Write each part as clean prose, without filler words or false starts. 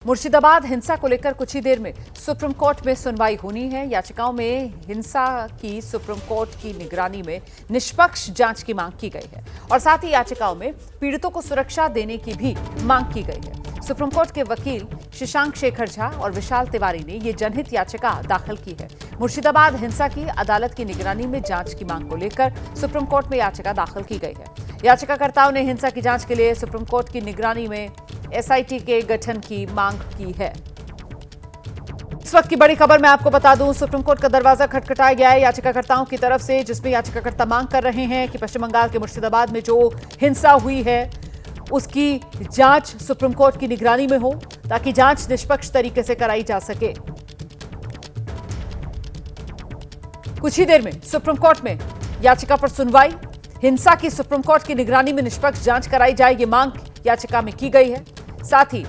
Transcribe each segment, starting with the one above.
मुर्शिदाबाद हिंसा को लेकर कुछ ही देर में सुप्रीम कोर्ट में सुनवाई होनी है। याचिकाओं में हिंसा की सुप्रीम कोर्ट की निगरानी में निष्पक्ष जांच की मांग की गई है और साथ ही याचिकाओं में पीड़ितों को सुरक्षा देने की भी मांग की गई है। सुप्रीम कोर्ट के वकील शशांक शेखर झा और विशाल तिवारी ने ये जनहित याचिका दाखिल की है। मुर्शिदाबाद हिंसा की अदालत की निगरानी में जांच की मांग को लेकर सुप्रीम कोर्ट में याचिका दाखिल की गई है। याचिकाकर्ताओं ने हिंसा की जांच के लिए सुप्रीम कोर्ट की निगरानी में एसआईटी के गठन की मांग की है। इस वक्त की बड़ी खबर मैं आपको बता दूं, सुप्रीम कोर्ट का दरवाजा खटखटाया गया है याचिकाकर्ताओं की तरफ से, जिसमें याचिकाकर्ता मांग कर रहे हैं कि पश्चिम बंगाल के मुर्शिदाबाद में जो हिंसा हुई है उसकी जांच सुप्रीम कोर्ट की निगरानी में हो ताकि जांच निष्पक्ष तरीके से कराई जा सके। कुछ ही देर में सुप्रीम कोर्ट में याचिका पर सुनवाई, हिंसा की सुप्रीम कोर्ट की निगरानी में निष्पक्ष जांच कराई जाए, ये मांग याचिका में की गई है। साथ ही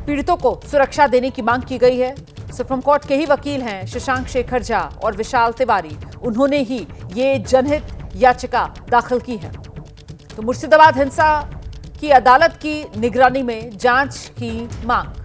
पीड़ितों को सुरक्षा देने की मांग की गई है। सुप्रीम कोर्ट के ही वकील हैं शशांक शेखर झा और विशाल तिवारी, उन्होंने ही ये जनहित याचिका दाखिल की है। तो मुर्शिदाबाद हिंसा की अदालत की निगरानी में जांच की मांग।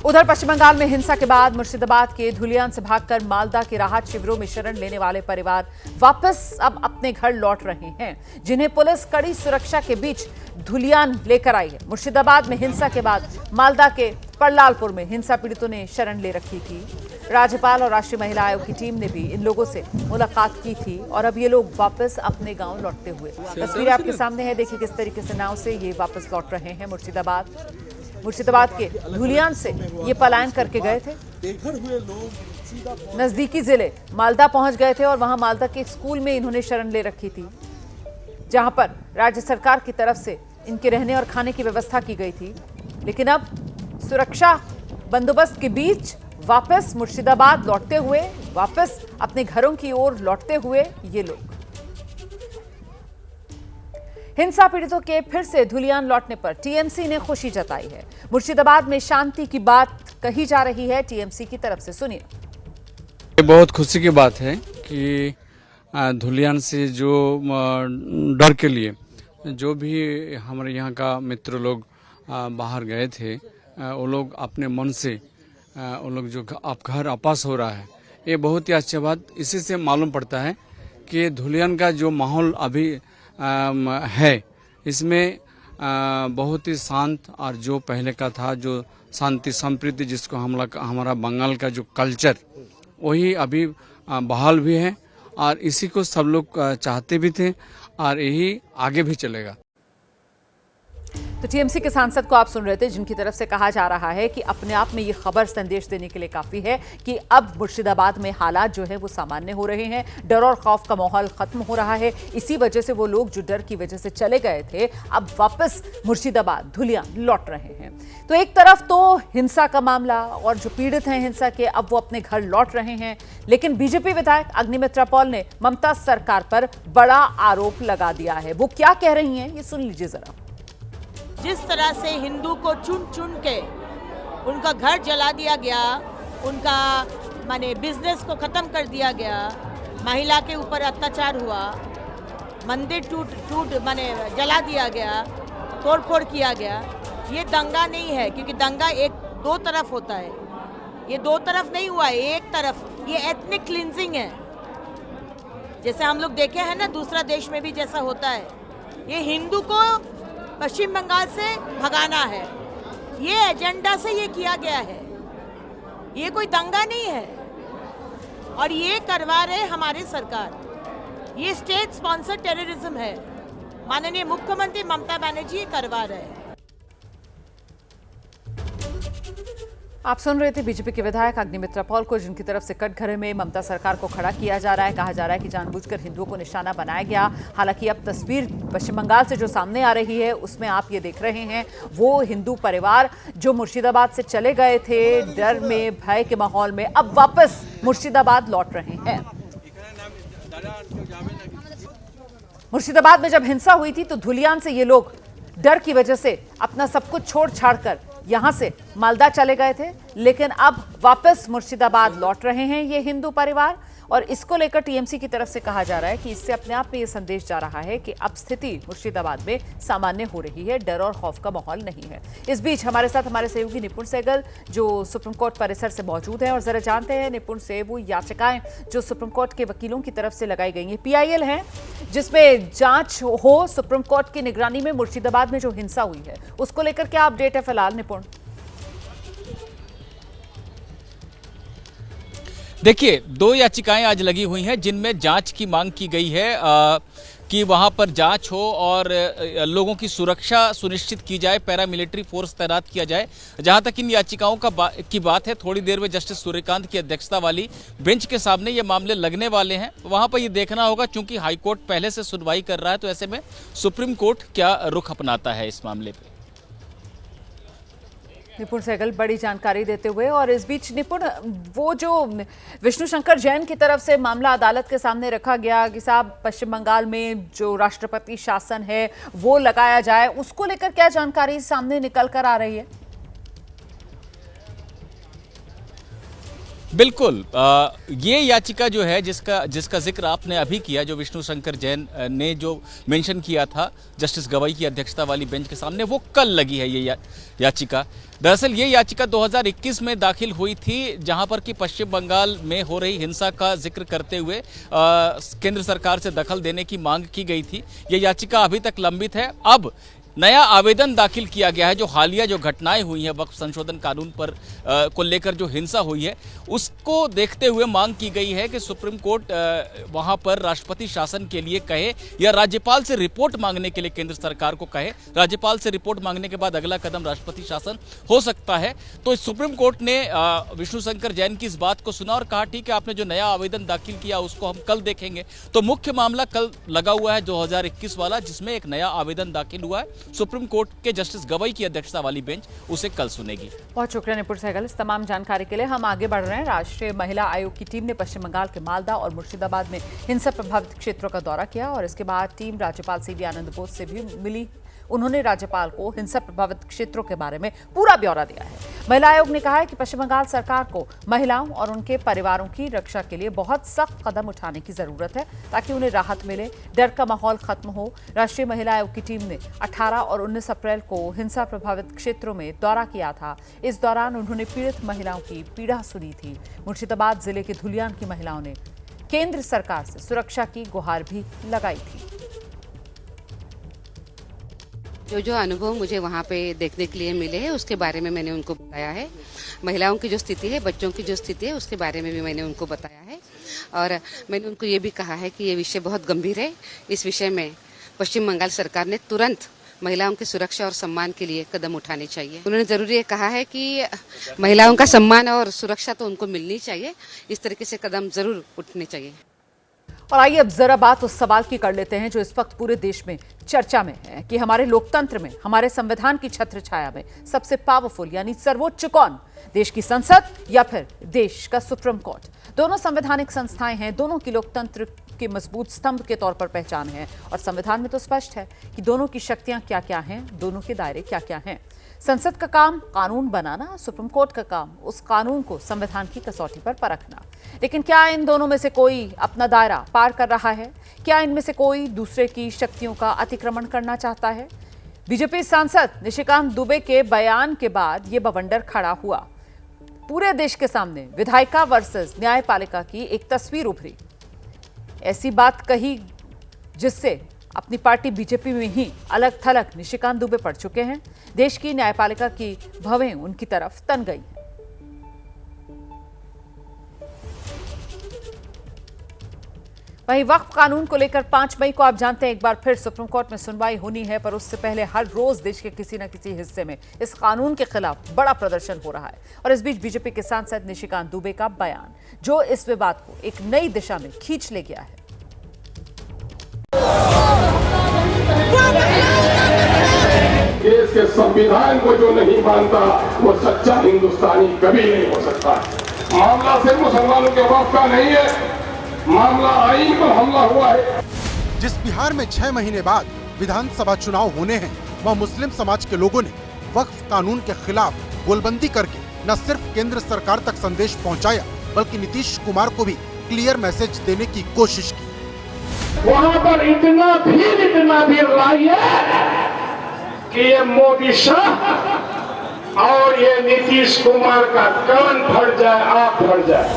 उधर पश्चिम बंगाल में हिंसा के बाद मुर्शिदाबाद के धुलियान से भागकर मालदा के राहत शिविरों में शरण लेने वाले परिवार वापस अब अपने घर लौट रहे हैं, जिन्हें पुलिस कड़ी सुरक्षा के बीच धुलियान लेकर आई है। मुर्शिदाबाद में हिंसा के बाद मालदा के परलालपुर में हिंसा पीड़ितों ने शरण ले रखी थी। राज्यपाल और राष्ट्रीय महिला आयोग की टीम ने भी इन लोगों से मुलाकात की थी और अब ये लोग वापस अपने गांव लौटते हुए, तस्वीरें आपके सामने है, देखिए किस तरीके से नाव से ये वापस लौट रहे हैं। मुर्शिदाबाद के धुलियान से ये पलायन करके गए थे, नजदीकी जिले मालदा पहुंच गए थे और वहां मालदा के स्कूल में इन्होंने शरण ले रखी थी, जहां पर राज्य सरकार की तरफ से इनके रहने और खाने की व्यवस्था की गई थी। लेकिन अब सुरक्षा बंदोबस्त के बीच वापस मुर्शिदाबाद लौटते हुए, वापस अपने घरों की ओर लौटते हुए ये लोग हिंसा पीड़ितों के फिर से धुलियान लौटने पर टीएमसी ने खुशी जताई है। मुर्शिदाबाद में शांति की बात कही जा रही है टीएमसी की तरफ से, सुनिए। ये बहुत खुशी की बात है कि धुलियान से जो डर के लिए जो भी हमारे यहाँ का मित्र लोग बाहर गए थे, वो लोग अपने मन से वो लोग जो अब घर वापस हो रहा है, ये बहुत ही अच्छी बात। इसी से मालूम पड़ता है कि धुलियान का जो माहौल अभी है, इसमें बहुत ही शांत और जो पहले का था, जो शांति संप्रीति जिसको हमारा बंगाल का जो कल्चर, वही अभी बहाल भी है और इसी को सब लोग चाहते भी थे और यही आगे भी चलेगा। तो टीएमसी के सांसद को आप सुन रहे थे, जिनकी तरफ से कहा जा रहा है कि अपने आप में ये खबर संदेश देने के लिए काफी है कि अब मुर्शिदाबाद में हालात जो है वो सामान्य हो रहे हैं, डर और खौफ का माहौल खत्म हो रहा है। इसी वजह से वो लोग जो डर की वजह से चले गए थे, अब वापस मुर्शिदाबाद धुलियान लौट रहे हैं। तो एक तरफ तो हिंसा का मामला और जो पीड़ित हैं हिंसा के, अब वो अपने घर लौट रहे हैं, लेकिन बीजेपी विधायक अग्निमित्रा पॉल ने ममता सरकार पर बड़ा आरोप लगा दिया है। वो क्या कह रही हैं, ये सुन लीजिए जरा। जिस तरह से हिंदू को चुन चुन के उनका घर जला दिया गया, उनका माने बिजनेस को ख़त्म कर दिया गया, महिला के ऊपर अत्याचार हुआ, मंदिर टूट माने जला दिया गया, तोड़फोड़ किया गया, ये दंगा नहीं है। क्योंकि दंगा दो तरफ होता है, ये दो तरफ नहीं हुआ है, एक तरफ। ये एथनिक क्लिनजिंग है, जैसे हम लोग देखे हैं ना दूसरा देश में भी जैसा होता है। ये हिंदू को पश्चिम बंगाल से भगाना है, ये एजेंडा से ये किया गया है, ये कोई दंगा नहीं है। और ये करवा रहे हमारी सरकार, ये स्टेट स्पॉन्सर टेररिज्म है। माननीय मुख्यमंत्री ममता बनर्जी करवा रहे हैं। आप सुन रहे थे बीजेपी के विधायक अग्निमित्रा पॉल को, जिनकी तरफ से कटघरे में ममता सरकार को खड़ा किया जा रहा है। कहा जा रहा है कि जानबूझकर हिंदुओं को निशाना बनाया गया। हालांकि अब तस्वीर पश्चिम बंगाल से जो सामने आ रही है, उसमें आप ये देख रहे हैं वो हिंदू परिवार जो मुर्शिदाबाद से चले गए थे डर में, भय के माहौल में, अब वापस मुर्शिदाबाद लौट रहे हैं। मुर्शिदाबाद में जब हिंसा हुई थी तो धुलियान से ये लोग डर की वजह से अपना सब कुछ छोड़ छाड़ कर यहां से मालदा चले गए थे, लेकिन अब वापस मुर्शिदाबाद लौट रहे हैं ये हिंदू परिवार। और इसको लेकर टीएमसी की तरफ से कहा जा रहा है कि इससे अपने आप में ये संदेश जा रहा है कि अब स्थिति मुर्शिदाबाद में सामान्य हो रही है, डर और खौफ का माहौल नहीं है। इस बीच हमारे साथ हमारे सहयोगी निपुण सहगल जो सुप्रीम कोर्ट परिसर से मौजूद हैं, और जरा जानते हैं निपुण से वो याचिकाएं जो सुप्रीम कोर्ट के वकीलों की तरफ से लगाई गई हैं, पीआईएल है जिसमें जांच हो सुप्रीम कोर्ट की निगरानी में मुर्शिदाबाद में जो हिंसा हुई है, उसको लेकर क्या अपडेट है फिलहाल निपुण? देखिए, 2 याचिकाएं आज लगी हुई हैं जिनमें जांच की मांग की गई है कि वहां पर जांच हो और लोगों की सुरक्षा सुनिश्चित की जाए, पैरामिलिट्री फोर्स तैनात किया जाए। जहां तक इन याचिकाओं की बात है, थोड़ी देर में जस्टिस सूर्यकांत की अध्यक्षता वाली बेंच के सामने ये मामले लगने वाले हैं। वहां पर ये देखना होगा, चूंकि हाईकोर्ट पहले से सुनवाई कर रहा है, तो ऐसे में सुप्रीम कोर्ट क्या रुख अपनाता है इस मामले पर। निपुण सहगल बड़ी जानकारी देते हुए। और इस बीच निपुण, वो जो विष्णु शंकर जैन की तरफ से मामला अदालत के सामने रखा गया कि साहब पश्चिम बंगाल में जो राष्ट्रपति शासन है वो लगाया जाए, उसको लेकर क्या जानकारी सामने निकल कर आ रही है? बिल्कुल, ये याचिका जो है जिसका जिक्र आपने अभी किया, जो विष्णु शंकर जैन ने जो मेंशन किया था जस्टिस गवाई की अध्यक्षता वाली बेंच के सामने, वो कल लगी है ये याचिका। दरअसल ये याचिका 2021 में दाखिल हुई थी, जहां पर कि पश्चिम बंगाल में हो रही हिंसा का जिक्र करते हुए केंद्र सरकार से दखल देने की मांग की गई थी। ये याचिका अभी तक लंबित है। अब नया आवेदन दाखिल किया गया है, जो हालिया जो घटनाएं हुई हैं वक्फ संशोधन कानून पर को लेकर जो हिंसा हुई है, उसको देखते हुए मांग की गई है कि सुप्रीम कोर्ट वहां पर राष्ट्रपति शासन के लिए कहे या राज्यपाल से रिपोर्ट मांगने के लिए केंद्र सरकार को कहे। राज्यपाल से रिपोर्ट मांगने के बाद अगला कदम राष्ट्रपति शासन हो सकता है। तो सुप्रीम कोर्ट ने विष्णु शंकर जैन की इस बात को सुना और कहा ठीक है, आपने जो नया आवेदन दाखिल किया उसको हम कल देखेंगे। तो मुख्य मामला कल लगा हुआ है 2021 वाला, जिसमें एक नया आवेदन दाखिल हुआ है। सुप्रीम कोर्ट के जस्टिस गवाई की अध्यक्षता वाली बेंच उसे कल सुनेगी। बहुत शुक्रिया निपुण सहगल इस तमाम जानकारी के लिए। हम आगे बढ़ रहे हैं। राष्ट्रीय महिला आयोग की टीम ने पश्चिम बंगाल के मालदा और मुर्शिदाबाद में हिंसा प्रभावित क्षेत्रों का दौरा किया और इसके बाद टीम राज्यपाल सीवी आनंद बोस से भी मिली। उन्होंने राज्यपाल को हिंसा प्रभावित क्षेत्रों के बारे में पूरा ब्यौरा दिया है। महिला आयोग ने कहा है कि पश्चिम बंगाल सरकार को महिलाओं और उनके परिवारों की रक्षा के लिए बहुत सख्त कदम उठाने की जरूरत है ताकि उन्हें राहत मिले, डर का माहौल खत्म हो। राष्ट्रीय महिला आयोग की टीम ने 18 और 19 अप्रैल को हिंसा प्रभावित क्षेत्रों में दौरा किया था। इस दौरान उन्होंने पीड़ित महिलाओं की पीड़ा सुनी थी। मुर्शिदाबाद जिले के धुलियान की महिलाओं ने केंद्र सरकार से सुरक्षा की गुहार भी लगाई थी। जो अनुभव मुझे वहाँ पे देखने के लिए मिले हैं उसके बारे में मैंने उनको बताया है। महिलाओं की जो स्थिति है, बच्चों की जो स्थिति है, उसके बारे में भी मैंने उनको बताया है। और मैंने उनको ये भी कहा है कि ये विषय बहुत गंभीर है। इस विषय में पश्चिम बंगाल सरकार ने तुरंत महिलाओं की सुरक्षा और सम्मान के लिए कदम उठाने चाहिए। उन्होंने जरूर ये कहा है कि महिलाओं का सम्मान और सुरक्षा तो उनको मिलनी चाहिए। इस तरीके से कदम जरूर उठने चाहिए। और आइए अब जरा बात उस सवाल की कर लेते हैं जो इस वक्त पूरे देश में चर्चा में है कि हमारे लोकतंत्र में, हमारे संविधान की छत्र छाया में सबसे पावरफुल यानी सर्वोच्च कौन? देश की संसद या फिर देश का सुप्रीम कोर्ट? दोनों संवैधानिक संस्थाएं हैं, दोनों की लोकतंत्र के मजबूत स्तंभ के तौर पर पहचान है और संविधान में तो स्पष्ट है कि दोनों की शक्तियां क्या क्या हैं, दोनों के दायरे क्या क्या हैं। संसद का काम कानून बनाना, सुप्रीम कोर्ट का काम उस कानून को संविधान की कसौटी पर परखना। लेकिन क्या इन दोनों में से कोई अपना दायरा पार कर रहा है? क्या इनमें से कोई दूसरे की शक्तियों का अतिक्रमण करना चाहता है? बीजेपी सांसद निशिकांत दुबे के बयान के बाद यह बवंडर खड़ा हुआ। पूरे देश के सामने विधायिका वर्सेस न्यायपालिका की एक तस्वीर उभरी। ऐसी बात कही जिससे अपनी पार्टी बीजेपी में ही अलग थलग निशिकांत दुबे पड़ चुके हैं। देश की न्यायपालिका की भवें उनकी तरफ तन गई। वहीं वक्फ कानून को लेकर 5 मई को आप जानते हैं एक बार फिर सुप्रीम कोर्ट में सुनवाई होनी है, पर उससे पहले हर रोज देश के किसी न किसी हिस्से में इस कानून के खिलाफ बड़ा प्रदर्शन हो रहा है। और इस बीच बीजेपी के सांसद निशिकांत दुबे का बयान जो इस विवाद को एक नई दिशा में खींच ले गया है। देश के संविधान को जो नहीं मानता वो सच्चा हिंदुस्तानी कभी नहीं हो सकता। मामला सिर्फ मुसलमानों के वक्फ का नहीं है, मामला आईन पर हमला हुआ है। जिस बिहार में 6 महीने बाद विधानसभा चुनाव होने हैं, वह मुस्लिम समाज के लोगों ने वक्फ कानून के खिलाफ गोलबंदी करके न सिर्फ केंद्र सरकार तक संदेश पहुंचाया, बल्कि नीतीश कुमार को भी क्लियर मैसेज देने की कोशिश की। वहाँ पर इतना भी लड़ाई है कि ये मोदी शाह और ये नीतीश कुमार का कान फट जाए, आँख फट जाए।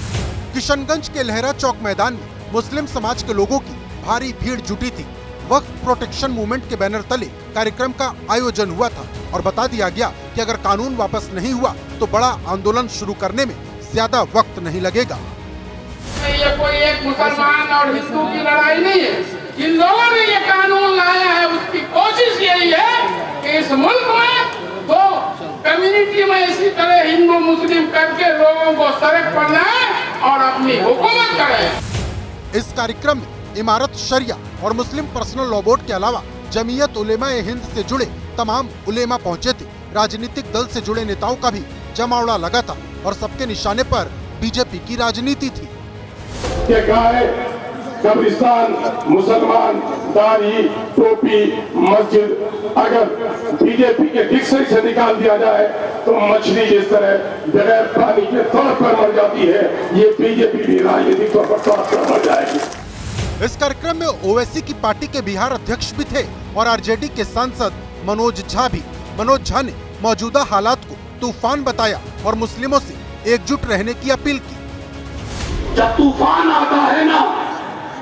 किशनगंज के लहरा चौक मैदान में मुस्लिम समाज के लोगों की भारी भीड़ जुटी थी। वक्फ प्रोटेक्शन मूवमेंट के बैनर तले कार्यक्रम का आयोजन हुआ था और बता दिया गया कि अगर कानून वापस नहीं हुआ तो बड़ा आंदोलन शुरू करने में ज्यादा वक्त नहीं लगेगा। ये कोई एक मुसलमान और हिंदू की लड़ाई नहीं है। जिन लोगों ने ये कानून लाया है उसकी कोशिश यही है कि इस मुल्क में दो कम्युनिटी में इसी तरह हिंदू मुस्लिम करके लोगों को सड़क पर लाए और अपनी हुकूमत करें। इस कार्यक्रम में इमारत शरिया और मुस्लिम पर्सनल लॉ बोर्ड के अलावा जमीयत उलेमा-ए हिंद से जुड़े तमाम उलेमा पहुंचे थे। राजनीतिक दल से जुड़े नेताओं का भी जमावड़ा लगा था और सबके निशाने पर बीजेपी की राजनीति थी। कब्रिस्तान, मुसलमान, दाढ़ी, टोपी, मस्जिद अगर बीजेपी के डिक्शनरी से निकाल दिया जाए तो मछली जिस तरह बगैर पानी के तौर पर मर जाती है, ये बीजेपी भी राजनीतिक तौर पर तौर पर मर जाएगी। इस कार्यक्रम में ओवैसी की पार्टी के बिहार अध्यक्ष भी थे और आरजेडी के सांसद मनोज झा भी। मनोज झा ने मौजूदा हालात को तूफान बताया और मुस्लिमों से एकजुट रहने की अपील की। जब तूफान आता है ना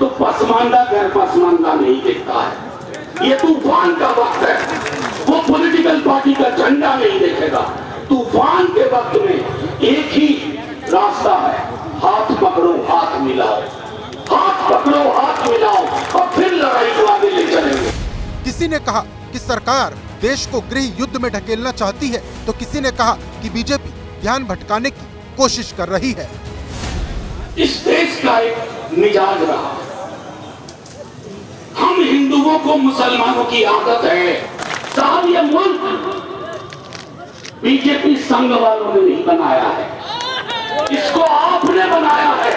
तो पसमानदा गैर पसमानदा नहीं दिखता है। ये तूफान का वक्त है, वो पॉलिटिकल पार्टी का झंडा नहीं देखेगा। तूफान के वक्त में एक ही रास्ता है, हाथ पकड़ो हाथ मिलाओ, हाथ पकड़ो हाथ मिलाओ और फिर लड़ाई को आगे ले चलेंगे। किसी ने कहा कि सरकार देश को गृह युद्ध में ढकेलना चाहती है तो किसी ने कहा कि बीजेपी ध्यान भटकाने की कोशिश कर रही है। इस देश का एक मिजाज रहा, हम हिंदुओं को मुसलमानों की आदत है। साहब ये मुल्क बीजेपी संघ वालों ने नहीं बनाया है, इसको आपने बनाया है।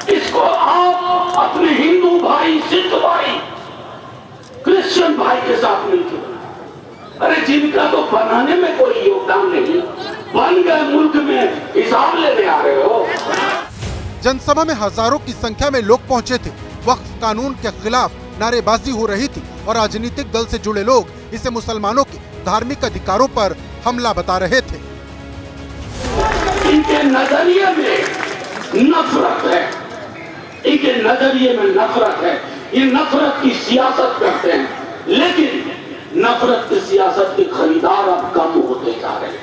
इसको आप अपने हिंदू भाई, सिख भाई, क्रिश्चियन भाई के साथ मिलकर बनाया। अरे जिनका तो बनाने में कोई योगदान नहीं, बन गए मुल्क में हिसाब लेने आ रहे हो। जनसभा में हजारों की संख्या में लोग पहुंचे थे। वक्फ कानून के खिलाफ नारेबाजी हो रही थी और राजनीतिक दल से जुड़े लोग इसे मुसलमानों के धार्मिक अधिकारों पर हमला बता रहे थे। इनके नजरिए में नफरत है, इनके नजरिए में नफरत है। ये नफरत की सियासत करते हैं, लेकिन नफरत की सियासत के खरीदार अब कम होते जा रहे हैं।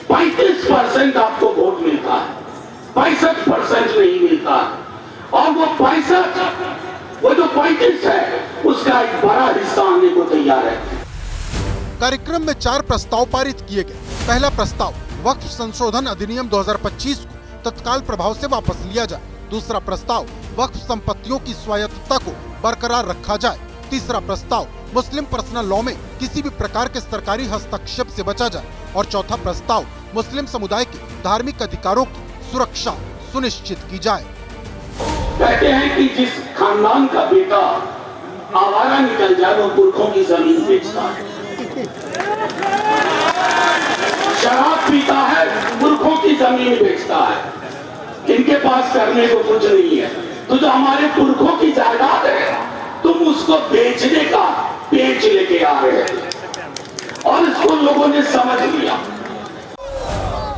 35% आपको वोट मिलता है, 65% नहीं मिलता है। और वो 35 है, उसका एक बड़ा हिस्सा आने को तैयार है। कार्यक्रम में 4 प्रस्ताव पारित किए गए। पहला प्रस्ताव, वक्फ संशोधन अधिनियम 2025 को तत्काल प्रभाव से वापस लिया जाए। दूसरा प्रस्ताव, वक्फ संपत्तियों की स्वायत्तता को बरकरार रखा जाए। तीसरा प्रस्ताव, मुस्लिम पर्सनल लॉ में किसी भी प्रकार के सरकारी हस्तक्षेप से बचा जाए। और चौथा प्रस्ताव, मुस्लिम समुदाय के धार्मिक अधिकारों की सुरक्षा सुनिश्चित की जाए। कहते हैं कि जिस खानदान का बेटा आवारा निकल जाए वो पुरखों की जमीन बेचता है, शराब पीता है, पुरखों की जमीन बेचता है। इनके पास करने को कुछ नहीं है, तो जो हमारे पुरखों की जायदाद है तुम उसको बेचने का पेच लेके आ रहे हैं और इसको लोगों ने समझ लिया।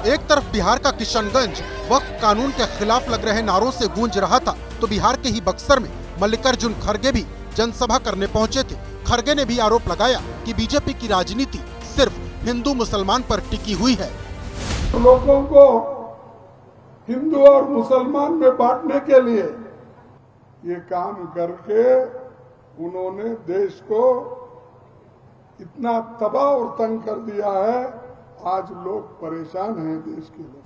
एक तरफ बिहार का किशनगंज वक्फ कानून के खिलाफ लग रहे नारों से गूंज रहा था, तो बिहार के ही बक्सर में मल्लिकार्जुन खड़गे भी जनसभा करने पहुंचे थे। खड़गे ने भी आरोप लगाया कि बीजेपी की राजनीति सिर्फ हिंदू मुसलमान पर टिकी हुई है। लोगों को हिंदू और मुसलमान में बांटने के लिए ये काम करके उन्होंने देश को इतना तबाह और तंग कर दिया है। आज लोग परेशान हैं देश के लोग।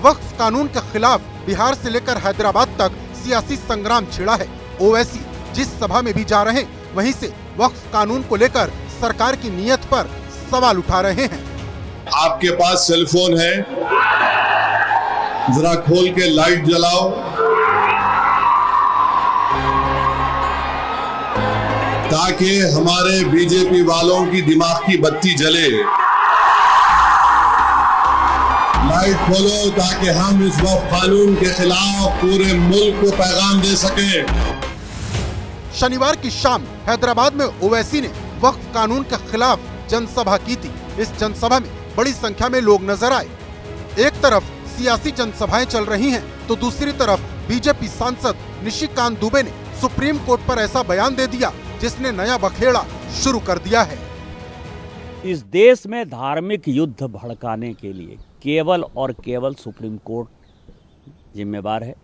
वक्फ कानून के खिलाफ बिहार से लेकर हैदराबाद तक सियासी संग्राम छिड़ा है। ओवैसी जिस सभा में भी जा रहे हैं, वहीं से वक्फ कानून को लेकर सरकार की नीयत पर सवाल उठा रहे हैं। आपके पास सेलफोन है, जरा खोल के लाइट जलाओ ताकि हमारे बीजेपी वालों की दिमाग की बत्ती जले। 2019 लाइट खोलो ताकि हम इस वक्त कानून के खिलाफ पूरे मुल्क को पैगाम दे सकें। शनिवार की शाम हैदराबाद में ओवैसी ने वक्फ कानून के खिलाफ जनसभा की थी। इस जनसभा में बड़ी संख्या में लोग नजर आए। एक तरफ सियासी जनसभाएं चल रही हैं, तो दूसरी तरफ बीजेपी सांसद निशिकांत दुबे ने सुप्रीम कोर्ट पर ऐसा बयान दे दिया जिसने नया बखेड़ा शुरू कर दिया है। इस देश में धार्मिक युद्ध भड़काने के लिए केवल और केवल सुप्रीम कोर्ट जिम्मेवार है।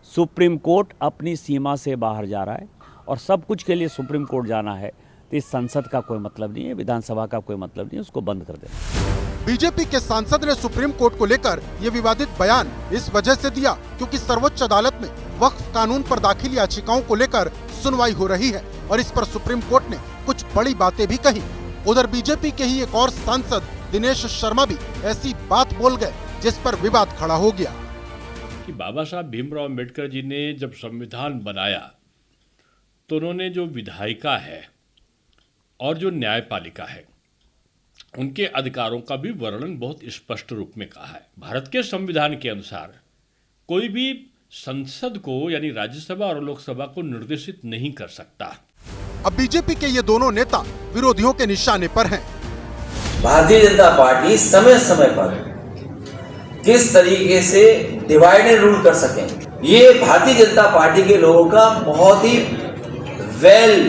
सुप्रीम कोर्ट अपनी सीमा से बाहर जा रहा है और सब कुछ के लिए सुप्रीम कोर्ट जाना है, तो इस संसद का कोई मतलब नहीं है, विधानसभा का कोई मतलब नहीं है, उसको बंद कर दे। बीजेपी के सांसद ने सुप्रीम कोर्ट को लेकर ये विवादित बयान इस वजह से दिया क्योंकि सर्वोच्च अदालत में वक्फ कानून पर दाखिल याचिकाओं को लेकर सुनवाई हो रही है और इस पर सुप्रीम कोर्ट ने कुछ बड़ी बातें भी कही। उधर बीजेपी के ही एक और सांसद दिनेश शर्मा भी ऐसी बात बोल गए जिस पर विवाद खड़ा हो गया कि बाबा साहब भीमराव अम्बेडकर जी ने जब संविधान बनाया तो उन्होंने जो विधायिका है और जो न्यायपालिका है उनके अधिकारों का भी वर्णन बहुत स्पष्ट रूप में कहा है। भारत के संविधान के अनुसार कोई भी संसद को यानी राज्यसभा और लोकसभा को निर्देशित नहीं कर सकता। अब बीजेपी के ये दोनों नेता विरोधियों के निशाने पर हैं। भारतीय जनता पार्टी समय समय पर किस तरीके से डिवाइड एंड रूल कर सके, ये भारतीय जनता पार्टी के लोगों का बहुत ही वेल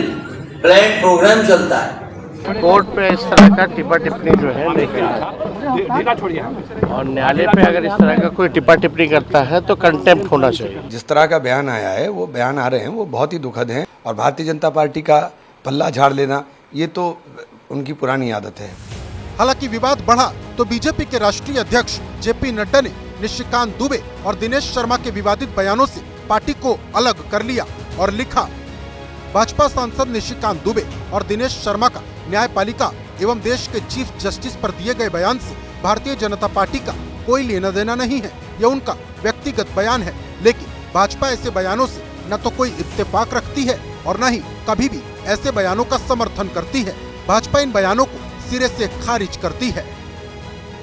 प्लान प्रोग्राम चलता है। कोर्ट पे इस तरह का टिप्पा टिप्पणी जो है नहीं और न्यायालय पे अगर इस तरह का कोई टिप्पा टिप्पणी करता है तो कंटेम्प्ट होना चाहिए। जिस तरह का बयान आया है, वो बयान आ रहे हैं, वो बहुत ही दुखद हैं और भारतीय जनता पार्टी का पल्ला झाड़ लेना ये तो उनकी पुरानी आदत है। हालांकि विवाद बढ़ा तो बीजेपी के राष्ट्रीय अध्यक्ष जेपी नड्डा ने निशिकांत दुबे और दिनेश शर्मा के विवादित बयानों से पार्टी को अलग कर लिया और लिखा, भाजपा सांसद निशिकांत दुबे और दिनेश शर्मा का न्यायपालिका एवं देश के चीफ जस्टिस पर दिए गए बयान से भारतीय जनता पार्टी का कोई लेना देना नहीं है। यह उनका व्यक्तिगत बयान है, लेकिन भाजपा ऐसे बयानों से न तो कोई इत्तेफाक रखती है और न ही कभी भी ऐसे बयानों का समर्थन करती है। भाजपा इन बयानों को सिरे से खारिज करती है।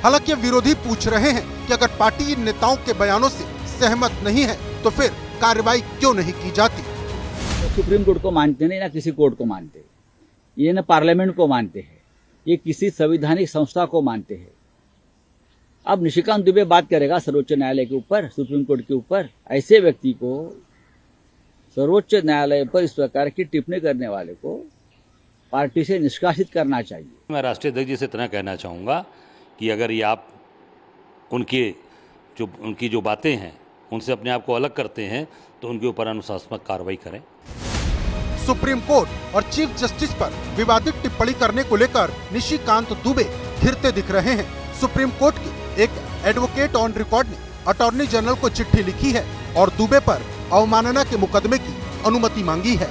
हालांकि विरोधी पूछ रहे हैं कि अगर पार्टी इन नेताओं के बयानों से सहमत नहीं है तो फिर कार्रवाई क्यों नहीं की जाती। सुप्रीम कोर्ट को मानते नहीं, ना किसी कोर्ट को मानते, ये न पार्लियामेंट को मानते हैं, ये किसी संवैधानिक संस्था को मानते हैं। अब निशिकांत दुबे बात करेगा सर्वोच्च न्यायालय के ऊपर, सुप्रीम कोर्ट के ऊपर। ऐसे व्यक्ति को, सर्वोच्च न्यायालय पर इस प्रकार की टिप्पणी करने वाले को पार्टी से निष्कासित करना चाहिए। मैं राष्ट्रीय अध्यक्ष जी से इतना कहना चाहूँगा कि अगर ये आप उनकी जो बातें हैं उनसे अपने आप को अलग करते हैं तो उनके ऊपर अनुशासनात्मक कार्रवाई करें। सुप्रीम कोर्ट और चीफ जस्टिस पर विवादित टिप्पणी करने को लेकर निशिकांत दुबे घिरते दिख रहे हैं। सुप्रीम कोर्ट के एक एडवोकेट ऑन रिकॉर्ड ने अटॉर्नी जनरल को चिट्ठी लिखी है और दुबे पर अवमानना के मुकदमे की अनुमति मांगी है।